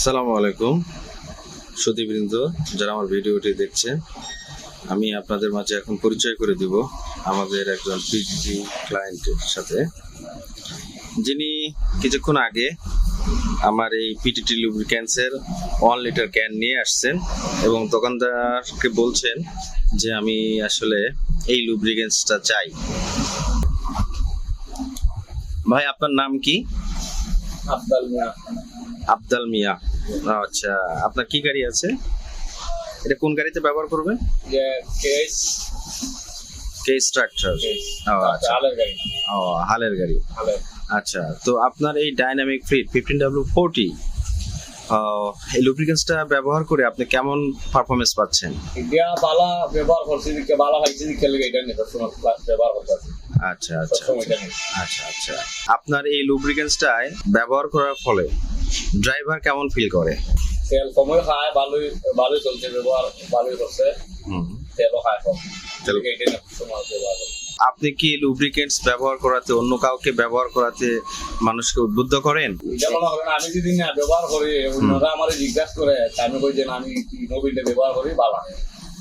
আসসালামু আলাইকুম সুধীবৃন্দ, যারা আমার ভিডিওটি দেখছেন। আমি আপনাদের মাঝে এখন পরিচয় করে দিব আমাদের একজন পিজিটি ক্লায়েন্টের সাথে, যিনি কিছুক্ষণ আগে আমার এই পিটিটি লুব্রিক্যান্টসের 1 লিটার ক্যান নিয়ে আসছেন এবং দোকানদারকে বলছেন যে আমি আসলে এই লুব্রিক্যান্টসটা চাই। ভাই, আপনার নাম কি? আফদাল মিয়া। আফদাল মিয়া। আচ্ছা, আপনার কি গাড়ি আছে? এটা কোন গাড়িতে ব্যবহার করবেন? যে কেস কেস ট্রাক্টর। আচ্ছা, হালের গাড়ি। হালের গাড়ি। হালের। আচ্ছা, তো আপনার এই ডাইনামিক ফ্লিট 15W40 এই লুব্রিক্যান্টসটা ব্যবহার করে আপনি কেমন পারফরমেন্স পাচ্ছেন? ইন্ডিয়া বালা ব্যবহার করছি, দিকে বালা খাইছি, দিকে এটা নিয়ে সবসময় ব্যবহার করতেছি। আচ্ছা আচ্ছা সবসময় এটা নিয়ে। আচ্ছা আচ্ছা আপনার এই লুব্রিক্যান্টসটায় ব্যবহার করার ফলে ড্রাইভার কেমন ফিল করে? তেল কমই খায়, ভালোই চলছে, ব্যবহার ভালোই করছে, তেলও খায় কম। তেল। এটা নিয়ে সবসময় ব্যবহার করছে। আপনি কি লুব্রিক্যান্টস ব্যবহার করাতে, অন্য কাউকে ব্যবহার করাতে মানুষকে উদ্বুদ্ধ করেন? এটা মনে করেন আমি যদি না ব্যবহার করি, অন্যরা আমার জিজ্ঞাসা করে, আমি কই যে না, আমি মোবিলটা ব্যবহার করি, ভালো।